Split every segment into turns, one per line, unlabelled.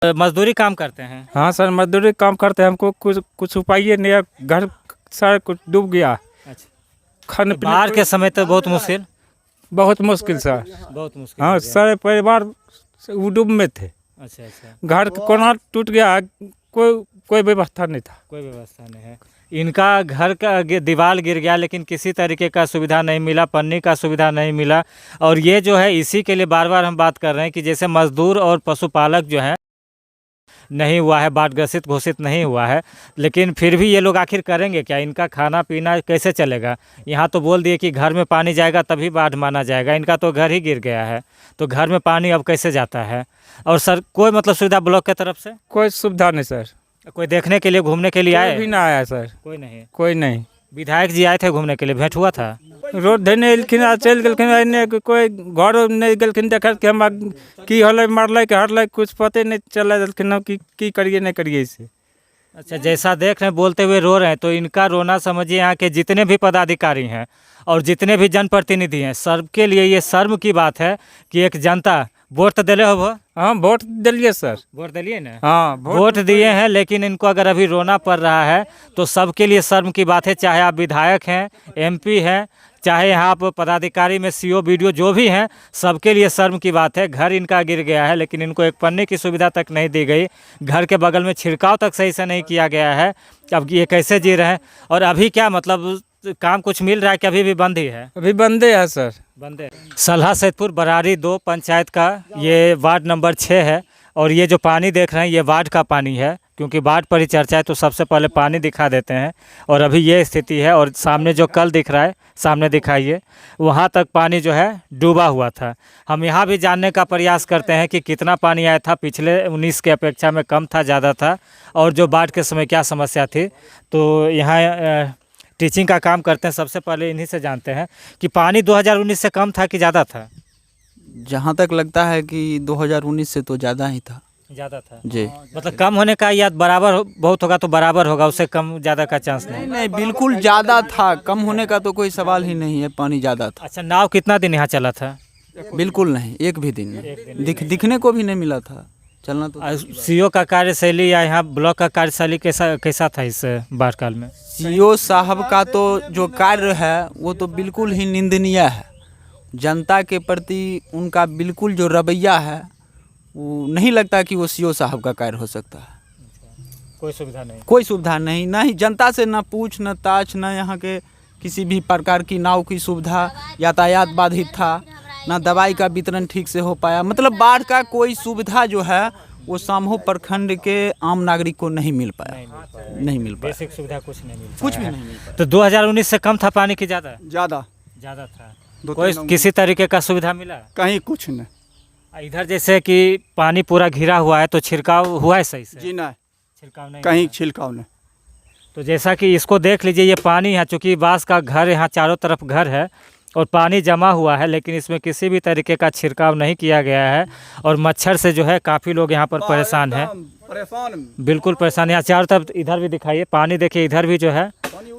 मजदूरी काम करते हैं?
हाँ सर, मजदूरी काम करते हैं। हमको कुछ उपाय नहीं है, घर सारा कुछ डूब गया।
अच्छा,
खाने
तो
पीने
बाढ़ के समय तो बहुत मुश्किल,
बहुत मुश्किल सर।
बहुत मुश्किल
हाँ,
हो गया।
सारे परिवार डूब में थे।
अच्छा अच्छा,
घर का कोना टूट गया, कोई व्यवस्था नहीं था।
कोई व्यवस्था नहीं है। इनका घर का दीवार गिर गया, लेकिन किसी तरीके का सुविधा नहीं मिला, पन्नी का सुविधा नहीं मिला। और ये जो है, इसी के लिए बार बार हम बात कर रहे हैं कि जैसे मजदूर और पशुपालक जो है नहीं हुआ है, बाढ़ ग्रसित घोषित नहीं हुआ है, लेकिन फिर भी ये लोग आखिर करेंगे क्या? इनका खाना पीना कैसे चलेगा? यहाँ तो बोल दिए कि घर में पानी जाएगा तभी बाढ़ माना जाएगा। इनका तो घर ही गिर गया है, तो घर में पानी अब कैसे जाता है? और सर, कोई मतलब सुविधा ब्लॉक की तरफ से?
कोई सुविधा नहीं सर।
कोई देखने के लिए, घूमने के लिए
कोई
आए?
भी ना आया सर।
कोई नहीं।
कोई नहीं।
विधायक जी आए थे घूमने के लिए, भेंट हुआ था?
रोड धने एलखिन, चल गेलखिन, एने कोई घर नहीं गेलखिन देखल कि हम की होलै, मरलै कि हरलै, कुछ पते नहीं चला देलखिन की करिए नहीं करिए इसे।
अच्छा, जैसा देख रहे हैं, बोलते हुए रो रहे हैं, तो इनका रोना समझिए यहाँ के जितने भी पदाधिकारी हैं और जितने भी जनप्रतिनिधि हैं, सबके लिए ये शर्म की बात है कि एक जनता, वोट तो दिले हो?
हाँ, वोट दिलिए सर।
वोट दिलिए ना?
हाँ,
वोट दिए हैं, लेकिन इनको अगर अभी रोना पड़ रहा है तो सबके लिए शर्म की बात है। चाहे आप विधायक हैं, एमपी हैं, चाहे यहाँ पर पदाधिकारी में सीओ बीडीओ जो भी हैं, सबके लिए शर्म की बात है। घर इनका गिर गया है, लेकिन इनको एक पन्ने की सुविधा तक नहीं दी गई। घर के बगल में छिड़काव तक सही से नहीं किया गया है। अब ये कैसे जी रहे हैं? और अभी क्या मतलब काम कुछ मिल रहा है कि अभी भी बंद ही है?
अभी बंदे है सर।
बंदे। सलहा सैदपुर बरारी 2 पंचायत का ये वार्ड नंबर 6 है। और ये जो पानी देख रहे हैं, ये बाढ़ का पानी है, क्योंकि बाढ़ पर ही चर्चा है तो सबसे पहले पानी दिखा देते हैं। और अभी ये स्थिति है, और सामने जो कल दिख रहा है, सामने दिखाइए, वहाँ तक पानी जो है डूबा हुआ था। हम यहाँ भी जानने का प्रयास करते हैं कि कितना पानी आया था, पिछले 19 के अपेक्षा में कम था, ज़्यादा था, और जो बाढ़ के समय क्या समस्या थी। तो यहाँ टीचिंग का काम करते हैं, सबसे पहले इन्हीं से जानते हैं कि पानी 2019 से कम था कि ज़्यादा था?
जहाँ तक लगता है कि 2019 से तो ज़्यादा ही था।
ज़्यादा था
जी।
मतलब कम होने का या बराबर बहुत होगा? तो बराबर होगा, उससे कम ज़्यादा का चांस नहीं?
नहीं, बिल्कुल ज़्यादा था, कम होने का तो कोई सवाल ही नहीं है, पानी ज़्यादा था।
अच्छा, नाव कितना दिन यहाँ चला था?
बिल्कुल नहीं, एक भी दिन नहीं, दिखने को भी नहीं मिला था। चलना तो
सीओ का कार्यशैली या यहाँ ब्लॉक का कार्यशैली कैसा था इस बाढ़ काल में?
सीओ साहब का तो जो कार्य है वो तो बिल्कुल ही निंदनीय है। जनता के प्रति उनका बिल्कुल जो रवैया है, वो नहीं लगता कि वो सीओ साहब का कार्य हो सकता है।
कोई सुविधा नहीं?
कोई सुविधा नहीं, ना ही जनता से ना पूछ न ताछ, ना यहाँ के किसी भी प्रकार की नाव की सुविधा, यातायात बाधित था, ना दवाई का वितरण ठीक से हो पाया। मतलब बाढ़ का कोई सुविधा जो है वो सामहो प्रखंड के आम नागरिक को नहीं मिल पाया, नहीं मिल पाया।
बेसिक सुविधा कुछ नहीं मिल पाया,
कुछ भी नहीं मिल पाया।
तो 2019 से कम था पानी की? ज़्यादा
ज़्यादा
था। कोई किसी तरीके का सुविधा मिला?
कहीं कुछ नहीं।
इधर जैसे कि पानी पूरा घिरा हुआ है, तो छिड़काव हुआ है सही से?
जी नहीं,
छिड़काव नहीं,
कहीं छिड़काव नहीं।
तो जैसा कि इसको देख लीजिए, ये पानी है, चूँकि बांस का घर यहाँ चारों तरफ घर है और पानी जमा हुआ है, लेकिन इसमें किसी भी तरीके का छिड़काव नहीं किया गया है। और मच्छर से जो है काफ़ी लोग यहाँ पर परेशान हैं, बिल्कुल परेशान। यहाँ चारों तरफ, इधर भी दिखाइए, पानी देखिए, इधर भी जो है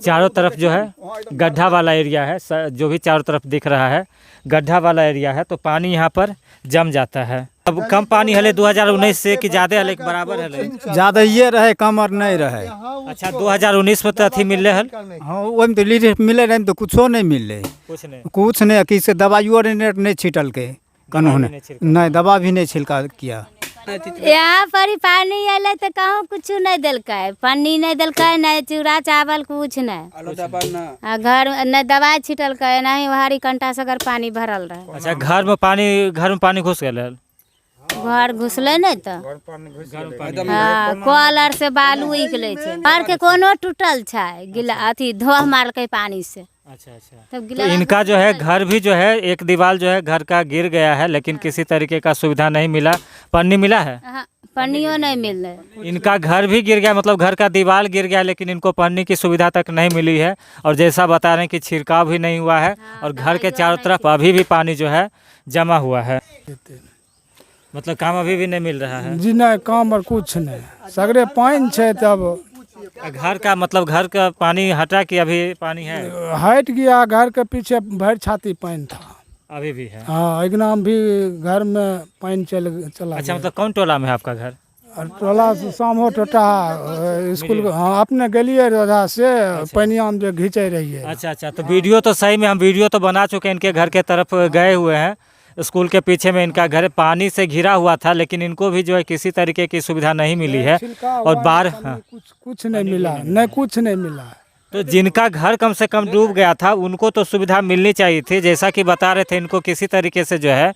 चारों तरफ जो है गड्ढा वाला एरिया है, जो भी चारों तरफ दिख रहा है गड्ढा वाला एरिया है, तो पानी यहाँ पर जम जाता है। अब कम पानी हले 2019 से कि ज़्यादा हले बराबर हले?
ज़्यादा ये रहे, कम और नहीं रहे।
अच्छा, 2019 में तो अथी मिल रहे हल?
हाँ, वो में तो लीड मिले रहे तो कुछो नहीं मिले, कुछ नहीं। किसी दवाइयों नहीं छिटल के कानून, नहीं दवा भी नहीं छिड़का किया।
यहाँ पर पानी आये तो कहूँ कुछ नहीं दिलकै, पानी नहीं दिलकै, नहीं चूड़ा चावल कुछ नहीं। घर न दवाई छिटलकै, नहीं हरी कंटा से अगर पानी भरल रहे।
अच्छा, घर में पानी घुस गए?
घर घुसले नहीं तो हाँ, कल आर से बालू निकले छे, घर के कोनो टूटल छे, गिला अथी धोह मारकै पानी से।
अच्छा, तो इनका जो है घर भी जो है, एक दीवार जो है घर का गिर गया है, लेकिन किसी तरीके का सुविधा नहीं मिला। पन्नी मिला है?
पन्नियों नहीं मिल रहा।
इनका घर भी गिर गया, मतलब घर का दीवार गिर गया, लेकिन इनको पन्नी की सुविधा तक नहीं मिली है। और जैसा बता रहे हैं कि छिड़काव भी नहीं हुआ है, और घर के चारों तरफ अभी भी पानी जो है जमा हुआ है। मतलब काम अभी भी नहीं मिल रहा है?
जी नहीं, काम और कुछ नहीं, सगरे पानी है। तब
घर का मतलब घर का पानी हटा कि अभी पानी है?
हट गया, घर के पीछे भर छाती पानी था,
अभी भी है?
हाँ, एकदम भी घर में पानी चला।
अच्छा, मतलब कौन टोला में है आपका घर?
टोला से सामो टोटा स्कूल हाँ अपने गलिए रोधा से पनिया में जो घींचे रहिए।
अच्छा, तो वीडियो तो सही में हम वीडियो तो बना चुके हैं, इनके घर के तरफ गए हुए हैं। स्कूल के पीछे में इनका घर पानी से घिरा हुआ था, लेकिन इनको भी जो है किसी तरीके की सुविधा नहीं मिली है। और बाहर
कुछ नहीं मिला, नहीं कुछ नहीं मिला।
तो जिनका घर कम से कम डूब गया था उनको तो सुविधा मिलनी चाहिए थी। जैसा कि बता रहे थे, इनको किसी तरीके से जो है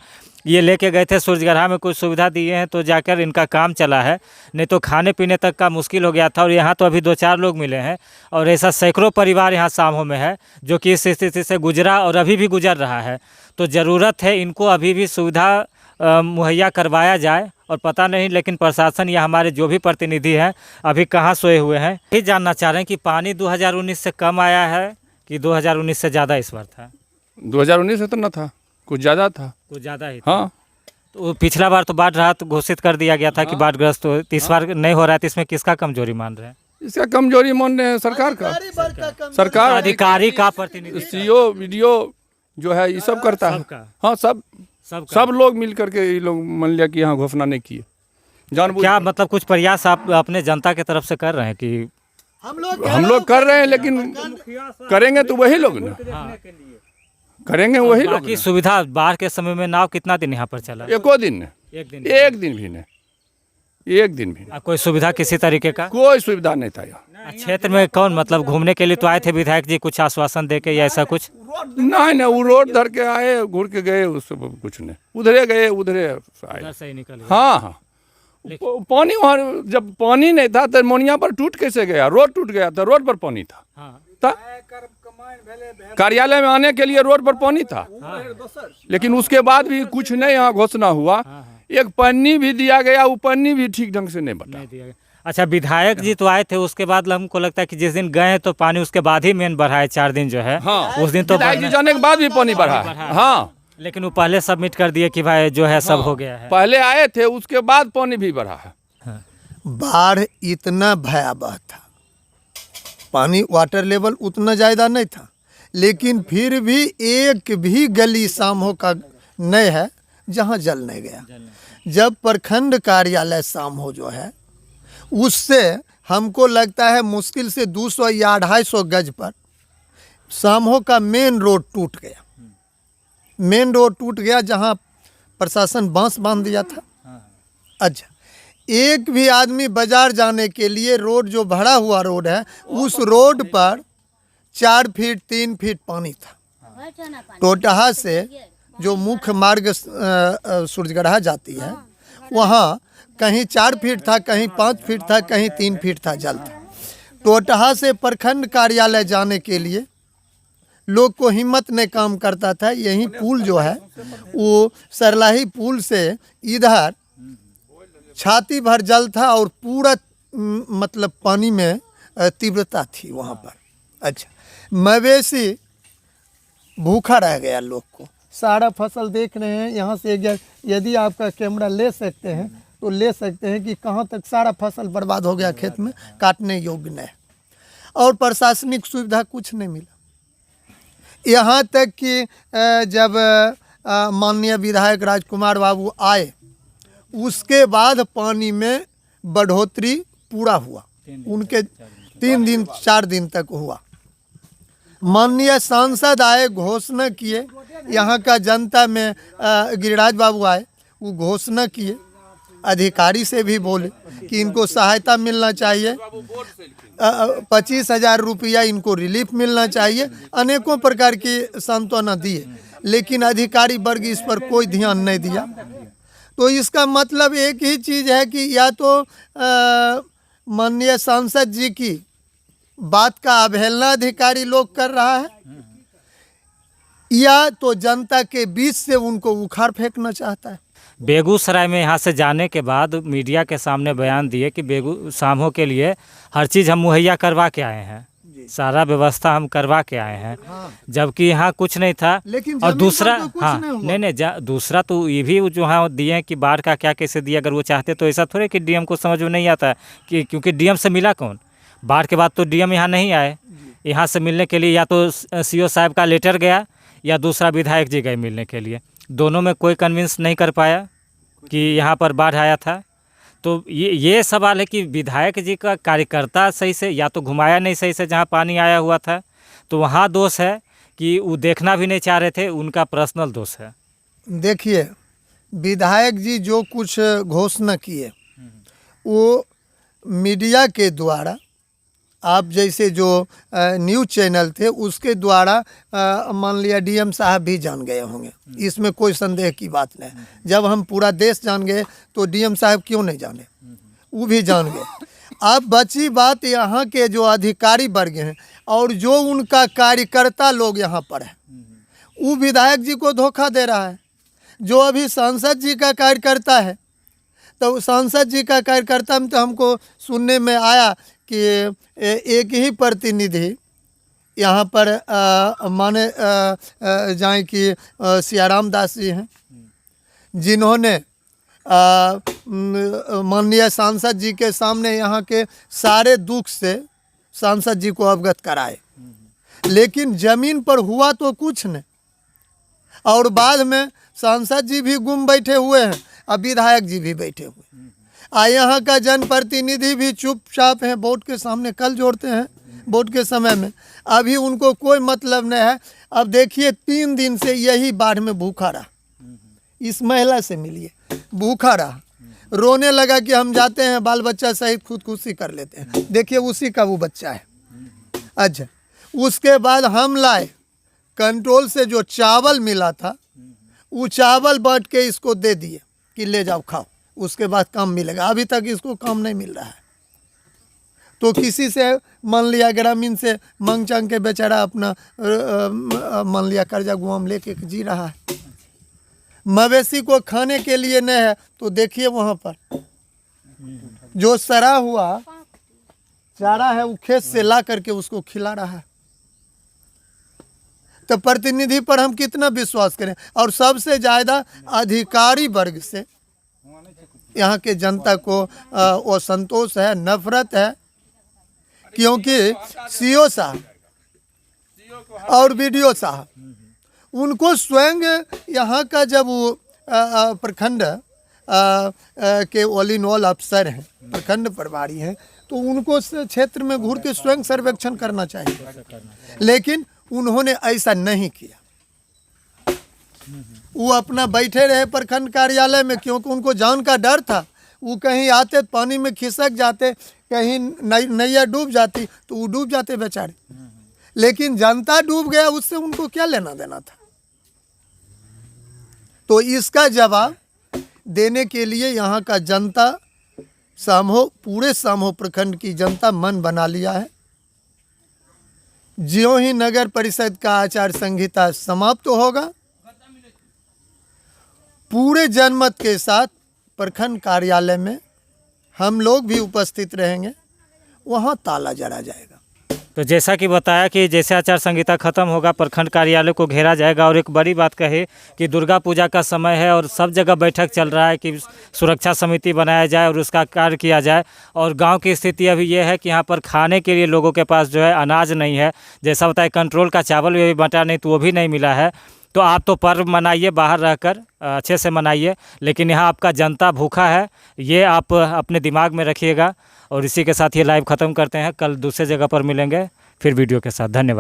ये लेके गए थे सूरजगढ़ा में, कुछ सुविधा दिए हैं तो जाकर इनका काम चला है, नहीं तो खाने पीने तक का मुश्किल हो गया था। और यहाँ तो अभी 2-4 लोग मिले हैं और ऐसा सैकड़ों परिवार यहाँ सामहो में है जो कि इस स्थिति से गुजरा और अभी भी गुजर रहा है। तो ज़रूरत है इनको अभी भी सुविधा मुहैया करवाया जाए। और पता नहीं लेकिन प्रशासन या हमारे जो भी प्रतिनिधि हैं अभी कहाँ सोए हुए हैं। ये जानना चाह रहे हैं कि पानी 2019 से कम आया है कि 2019 से ज़्यादा इस बार था?
2019 से तो न था, कुछ ज़्यादा था,
कुछ ज़्यादा ही था।
हाँ।
तो पिछला बार तो बाढ़ रहा तो घोषित कर दिया गया था कि बाढ़ग्रस्त हो, इस बार नहीं हो रहा है, तो इसमें किसका कमजोरी मान रहे हैं?
इसका कमजोरी मान रहे हैं सरकार का। सरकार
अधिकारी का प्रतिनिधि,
सीओ वीडियो जो है ये सब करता है। हाँ, सब लोग मिल करके ये लोग मान लिया कि यहाँ घोषणा नहीं किए जानबूझ।
क्या मतलब कुछ प्रयास आप अपने जनता की तरफ से कर रहे हैं कि?
हम लोग कर रहे हैं, लेकिन करेंगे तो वही लोग ना, करेंगे वही लोग।
बाकी सुविधा बाढ़ के समय में नाव कितना दिन यहाँ पर चला?
एको दिन ने,
एक दिन
भी नहीं।
कोई सुविधा किसी तरीके का?
कोई सुविधा नहीं था यहाँ
क्षेत्र में। कौन मतलब घूमने के लिए तो आए थे विधायक जी, कुछ आश्वासन दे के या ऐसा कुछ?
नहीं, वो रोड धर के आए, घूर के गए, उससे कुछ नहीं। उधरे गए, उधरे आए।
सही निकल।
हाँ। पानी वहाँ जब पानी नहीं था तो मोनिया पर टूट कैसे गया? रोड टूट गया था, रोड पर पानी था। कार्यालय में आने के लिए रोड पर पानी था, लेकिन उसके बाद भी कुछ नहीं यहाँ घोषणा हुआ। एक पन्नी भी दिया गया, वो पन्नी भी ठीक ढंग से नहीं बता।
अच्छा, विधायक जी तो आए थे, उसके बाद हमको लगता है कि जिस दिन गए तो पानी उसके बाद ही मेन बढ़ा है, 4 दिन जो है।
हाँ,
उस दिन तो
जाने के बाद भी पानी बढ़ा है। हाँ,
लेकिन वो पहले सबमिट कर दिए कि भाई जो है सब हो गया है।
पहले आए थे, उसके बाद पानी भी बढ़ा है।
बाढ़ इतना भयावह था, पानी वाटर लेवल उतना ज़्यादा नहीं था, लेकिन फिर भी एक भी गली सामहो का नहीं है जहाँ जल नहीं गया। जब प्रखंड कार्यालय सामहो जो है उससे हमको लगता है मुश्किल से 200 या 250 गज पर सामहो का मेन रोड टूट गया। मेन रोड टूट गया जहाँ प्रशासन बांस बांध दिया था। अच्छा, एक भी आदमी बाजार जाने के लिए रोड जो भरा हुआ रोड है उस रोड पर 4 फीट 3 फीट पानी था। टोटहा से जो मुख्य मार्ग सूरजगढ़ा जाती है वहाँ कहीं 4 फीट था, कहीं 5 फीट था, कहीं 3 फीट था जल था। टोटहा से प्रखंड कार्यालय जाने के लिए लोग को हिम्मत नहीं काम करता था। यही पुल जो है वो सरलाही पुल से इधर छाती भर जल था और पूरा मतलब पानी में तीव्रता थी वहाँ पर। अच्छा, मवेशी भूखा रह गया लोग को। सारा फसल देख रहे हैं यहाँ से, यदि आपका कैमरा ले सकते हैं तो ले सकते हैं कि कहाँ तक सारा फसल बर्बाद हो गया, खेत में काटने योग्य नहीं। और प्रशासनिक सुविधा कुछ नहीं मिला। यहाँ तक कि जब माननीय विधायक राजकुमार बाबू आए उसके बाद पानी में बढ़ोतरी पूरा हुआ, उनके 3 दिन 4 दिन तक हुआ। माननीय सांसद आए, घोषणा किए, यहाँ का जनता में गिरिराज बाबू आए, वो घोषणा किए, अधिकारी से भी बोले कि इनको सहायता मिलना चाहिए, 25,000 रुपया इनको रिलीफ मिलना चाहिए, अनेकों प्रकार की सांत्वना दिए, लेकिन अधिकारी वर्ग इस पर कोई ध्यान नहीं दिया। तो इसका मतलब एक ही चीज़ है कि या तो माननीय सांसद जी की बात का अवहेलना अधिकारी लोग कर रहा है, या तो जनता के बीच से उनको उखाड़ फेंकना चाहता है।
बेगूसराय में यहाँ से जाने के बाद मीडिया के सामने बयान दिए कि सामहो के लिए हर चीज़ हम मुहैया करवा के आए हैं, सारा व्यवस्था हम करवा के आए हैं। जबकि यहाँ कुछ नहीं था।
लेकिन
और दूसरा
तो
हाँ नहीं दूसरा तो ये भी जो हाँ दिए हैं कि बाढ़ का क्या कैसे दिया। अगर वो चाहते तो ऐसा थोड़े कि डीएम को समझ में नहीं आता कि, क्योंकि डीएम से मिला कौन? बाढ़ के बाद तो डीएम यहाँ नहीं आए। यहाँ से मिलने के लिए या तो सीओ साहब का लेटर गया या दूसरा विधायक जी गए मिलने के लिए। दोनों में कोई कन्विंस नहीं कर पाया कि यहाँ पर बाढ़ आया था। तो ये सवाल है कि विधायक जी का कार्यकर्ता सही से या तो घुमाया नहीं सही से जहाँ पानी आया हुआ था, तो वहाँ दोष है कि वो देखना भी नहीं चाह रहे थे, उनका पर्सनल दोष है।
देखिए, विधायक जी जो कुछ घोषणा किए वो मीडिया के द्वारा, आप जैसे जो न्यूज़ चैनल थे उसके द्वारा मान लिया डीएम साहब भी जान गए होंगे, इसमें कोई संदेह की बात नहीं। जब हम पूरा देश जान गए तो डीएम साहब क्यों नहीं जाने, वो भी जान गए। अब बची बात यहाँ के जो अधिकारी वर्ग हैं और जो उनका कार्यकर्ता लोग यहाँ पर है, वो विधायक जी को धोखा दे रहा है। जो अभी सांसद जी का कार्यकर्ता है, तो सांसद जी का कार्यकर्ता में तो हमको सुनने में आया कि एक ही प्रतिनिधि यहाँ पर माने जाए कि सियाराम दास जी हैं, जिन्होंने माननीय सांसद जी के सामने यहाँ के सारे दुख से सांसद जी को अवगत कराए, लेकिन ज़मीन पर हुआ तो कुछ नहीं। और बाद में सांसद जी भी गुम बैठे हुए हैं, अब विधायक जी भी बैठे हुए हैं। यहाँ का जनप्रतिनिधि भी चुपचाप हैं, वोट के सामने कल जोड़ते हैं, वोट के समय में अभी उनको कोई मतलब नहीं है। अब देखिए 3 दिन से यही बाढ़ में भूखा रहा, इस महिला से मिलिए, भूखा रहा, रोने लगा कि हम जाते हैं बाल बच्चा सहित खुदकुशी कर लेते हैं। देखिए उसी का वो बच्चा है। अच्छा, उसके बाद हम लाए कंट्रोल से जो चावल मिला था, वो चावल बांट के इसको दे दिए कि ले जाओ खाओ, उसके बाद काम मिलेगा। अभी तक इसको काम नहीं मिल रहा है। तो किसी से मान लिया ग्रामीण से मांग चांग के बेचारा अपना मान लिया कर्जा गुआम लेके जी रहा है। मवेशी को खाने के लिए नहीं है, तो देखिए वहाँ पर जो सड़ा हुआ चारा है वो खेत से ला करके उसको खिला रहा है। तो प्रतिनिधि पर हम कितना विश्वास करें। और सबसे ज़्यादा अधिकारी वर्ग से यहाँ के जनता को असंतोष है, नफरत है, क्योंकि सीओ साहब और वीडियो साहब उनको स्वयं यहाँ का जब वो प्रखंड के ऑल इन ऑल अफसर हैं, प्रखंड प्रभारी हैं, तो उनको क्षेत्र में घूर के स्वयं सर्वेक्षण करना चाहिए, लेकिन उन्होंने ऐसा नहीं किया। वो अपना बैठे रहे प्रखंड कार्यालय में, क्योंकि उनको जान का डर था। वो कहीं आते पानी में खिसक जाते, कहीं नैया डूब जाती तो वो डूब जाते बेचारे, लेकिन जनता डूब गया, उससे उनको क्या लेना देना था। तो इसका जवाब देने के लिए यहाँ का जनता पूरे सामो प्रखंड की जनता मन बना लिया है। ज्यों ही नगर परिषद का आचार संहिता समाप्त होगा, पूरे जनमत के साथ प्रखंड कार्यालय में हम लोग भी उपस्थित रहेंगे, वहाँ ताला जड़ा जाएगा।
तो जैसा कि बताया कि जैसे आचार संहिता खत्म होगा प्रखंड कार्यालय को घेरा जाएगा। और एक बड़ी बात कही कि दुर्गा पूजा का समय है और सब जगह बैठक चल रहा है कि सुरक्षा समिति बनाया जाए और उसका कार्य किया जाए। और गांव की स्थिति अभी ये है कि यहाँ पर खाने के लिए लोगों के पास जो है अनाज नहीं है। जैसा बताया कंट्रोल का चावल भी बंटा नहीं, तो वो भी नहीं मिला है। तो आप तो पर्व मनाइए, बाहर रहकर अच्छे से मनाइए, लेकिन यहाँ आपका जनता भूखा है, ये आप अपने दिमाग में रखिएगा। और इसी के साथ ये लाइव ख़त्म करते हैं, कल दूसरे जगह पर मिलेंगे फिर वीडियो के साथ। धन्यवाद।